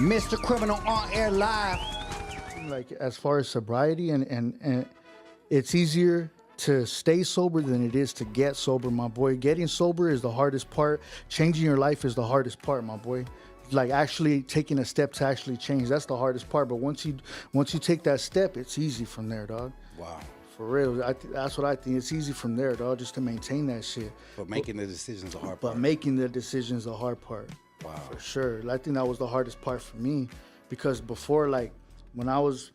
Mr. Criminal on air live. Like as far as sobriety and it's easier to stay sober than it is to get sober, my boy. Getting sober is the hardest part. Changing your life is the hardest part, my boy. Like actually taking a step to actually change, that's the hardest part. But once you take that step, it's easy from there, dog. Wow. For real, that's what I think. It's easy from there, dog, just to maintain that shit. But making the decision's the hard part. But making the decision's the hard part. Wow. For sure. I think that was the hardest part for me, because before, like, when I was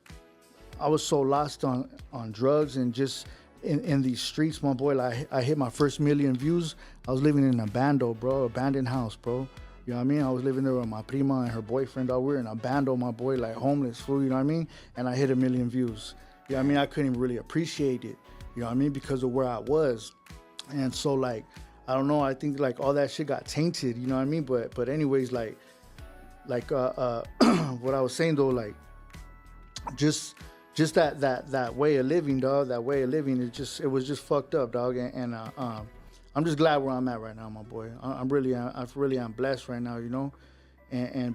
so lost on drugs and just in these streets, my boy. Like, I hit my first million views. I was living in an abandoned house, bro. You know what I mean? I was living there with my prima and her boyfriend. Dog. We were in a bando, my boy, like homeless fool, you know what I mean? And I hit 1 million views. You know what I mean? I couldn't even really appreciate it, you know what I mean? Because of where I was. And so, like, I don't know, I think, like, all that shit got tainted, you know what I mean? But anyways, like what I was saying, though, like, just that way of living, dog, that way of living, it was just fucked up, dog. And I'm just glad where I'm at right now, my boy. I really am blessed right now, you know?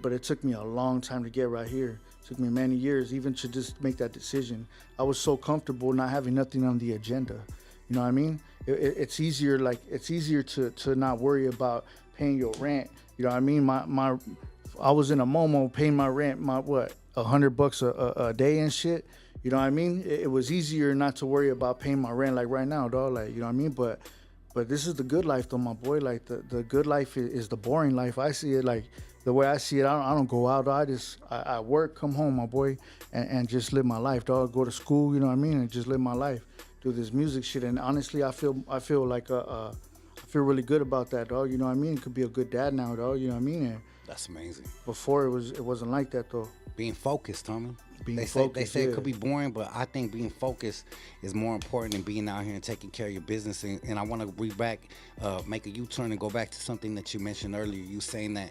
But it took me a long time to get right here. It took me many years even to just make that decision. I was so comfortable not having nothing on the agenda. You know what I mean? It's easier to not worry about paying your rent. You know what I mean? I was in a Momo paying my rent, $100 a day and shit. You know what I mean? It was easier not to worry about paying my rent like right now, dog. Like, you know what I mean? But this is the good life, though, my boy. Like, the good life is the boring life. I see it like the way I see it. I don't go out. I work, come home, my boy, and just live my life, dog. Go to school, you know what I mean, and just live my life. Do this music shit. And honestly, I feel like I feel really good about that, dog. You know what I mean? Could be a good dad now, dog. You know what I mean? And that's amazing. Before it wasn't like that, though. Being focused, homie. They say yeah. It could be boring, but I think being focused is more important than being out here and taking care of your business. And I want to make a U-turn and go back to something that you mentioned earlier. You saying that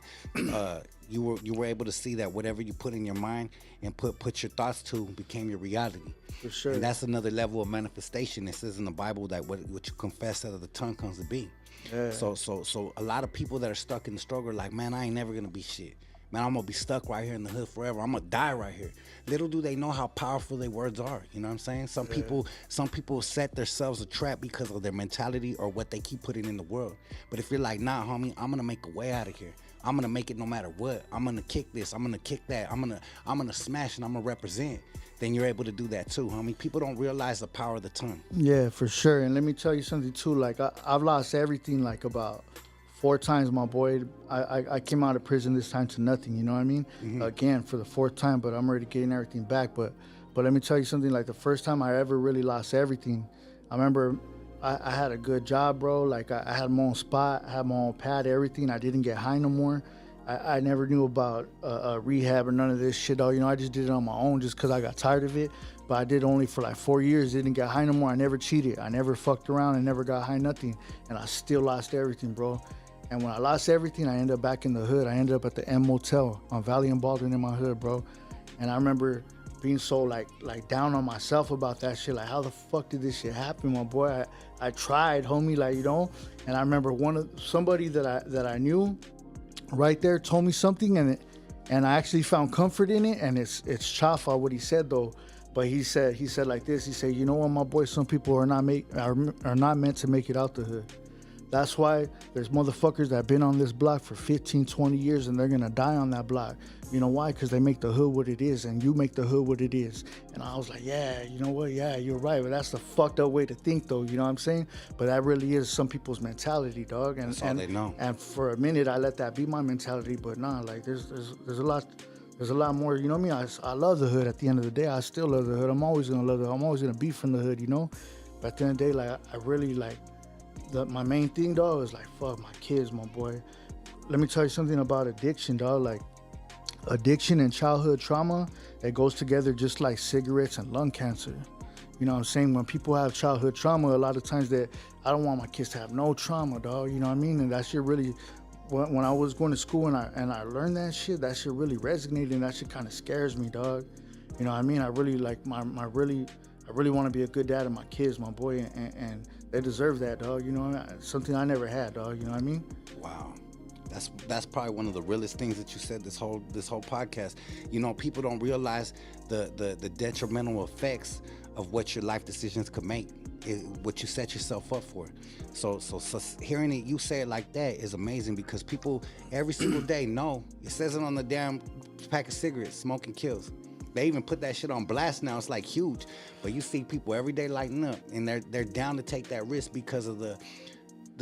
you were able to see that whatever you put in your mind and put your thoughts to became your reality. For sure. And that's another level of manifestation. It says in the Bible that what you confess out of the tongue comes to be. Yeah. So a lot of people that are stuck in the struggle are like, man, I ain't never gonna be shit. Man, I'm gonna be stuck right here in the hood forever. I'm gonna die right here. Little do they know how powerful their words are. You know what I'm saying? Some people set themselves a trap because of their mentality or what they keep putting in the world. But if you're like, nah, homie, I'm gonna make a way out of here. I'm gonna make it no matter what. I'm gonna kick this. I'm gonna kick that. I'm gonna smash and I'm gonna represent. Then you're able to do that too, homie. People don't realize the power of the tongue. Yeah, for sure. And let me tell you something too. Like I've lost everything like about 4 times, my boy. I came out of prison this time to nothing, you know what I mean? Mm-hmm. Again, for the 4th time, but I'm already getting everything back. But let me tell you something, like the first time I ever really lost everything, I remember I had a good job, bro. Like I had my own spot, I had my own pad, everything. I didn't get high no more. I never knew about rehab or none of this shit, though. You know, I just did it on my own just because I got tired of it. But I did only for like 4 years, didn't get high no more. I never cheated. I never fucked around. I never got high, nothing. And I still lost everything, bro. And when I lost everything, I ended up back in the hood. I ended up at the M Motel on Valley and Baldwin in my hood, bro. And I remember being so like down on myself about that shit. Like, how the fuck did this shit happen, my boy? I tried, homie, like, you know. And I remember somebody that I knew right there told me something, and I actually found comfort in it. And it's chafa what he said, though. But he said like this. He said, you know what, my boy? Some people are not meant to make it out the hood. That's why there's motherfuckers that have been on this block for 15, 20 years and they're going to die on that block. You know why? Because they make the hood what it is, and you make the hood what it is. And I was like, yeah, you know what? Yeah, you're right. But that's the fucked up way to think, though. You know what I'm saying? But that really is some people's mentality, dog. And that's all they know. And for a minute, I let that be my mentality. But nah, like there's a lot. There's a lot more. You know what I mean? I love the hood. At the end of the day, I still love the hood. I'm always gonna love the hood. I'm always gonna be from the hood. You know? But at the end of the day, like I really like. My main thing, dog, is like, fuck my kids, my boy. Let me tell you something about addiction, dog. Like, addiction and childhood trauma, it goes together just like cigarettes and lung cancer. You know what I'm saying? When people have childhood trauma, a lot of times I don't want my kids to have no trauma, dog. You know what I mean? And that shit really, when I was going to school and I learned that shit really resonated, and that shit kind of scares me, dog. You know what I mean? I really like I really want to be a good dad to my kids, my boy, and they deserve that, dog. You know, something I never had, dog. You know what I mean? Wow. That's probably one of the realest things that you said this whole podcast. You know, people don't realize the detrimental effects of what your life decisions could make, what you set yourself up for. So hearing you say it like that is amazing, because people every single day know, it says it on the damn pack of cigarettes, smoking kills. They even put that shit on blast now. It's like huge. But you see people every day lighting up, and they're down to take that risk because of the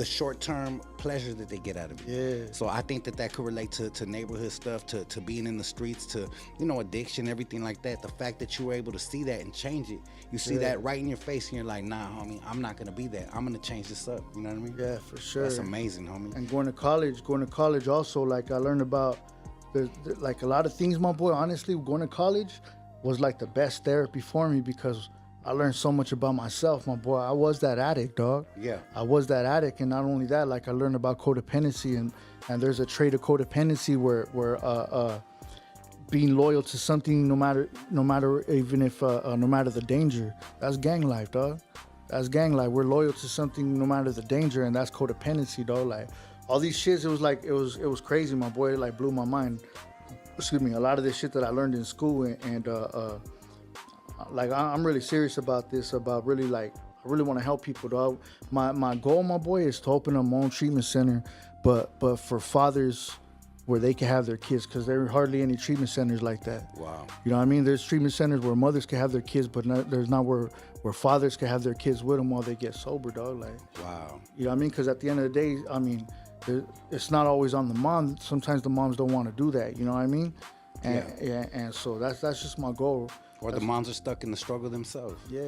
short-term pleasure that they get out of it. Yeah. So I think that could relate to neighborhood stuff, to being in the streets, to, you know, addiction, everything like that. The fact that you were able to see that and change it. You see that right in your face, and you're like, nah, homie, I'm not gonna be that. I'm gonna change this up. You know what I mean? Yeah, for sure. That's amazing, homie. And going to college also, like, I learned about like a lot of things, my boy. Honestly, going to college was like the best therapy for me, because I learned so much about myself, my boy. I was that addict, dog. Yeah. I was that addict, and not only that, like, I learned about codependency, and there's a trait of codependency where being loyal to something, no matter even if no matter the danger. That's gang life, dog. That's gang life. We're loyal to something no matter the danger, and that's codependency, dog. Like, all these shits, it was crazy, my boy. It like blew my mind. Excuse me. A lot of this shit that I learned in school, and like, I'm really serious about this, about really, like, I really want to help people, dog. My goal, my boy, is to open up my own treatment center, but for fathers where they can have their kids, because there are hardly any treatment centers like that. Wow. You know what I mean? There's treatment centers where mothers can have their kids, but there's not where fathers can have their kids with them while they get sober, dog. Like, wow. You know what I mean? Because at the end of the day, I mean, it's not always on the mom. Sometimes the moms don't want to do that. You know what I mean? And so that's just my goal. Or the moms are stuck in the struggle themselves. Yeah.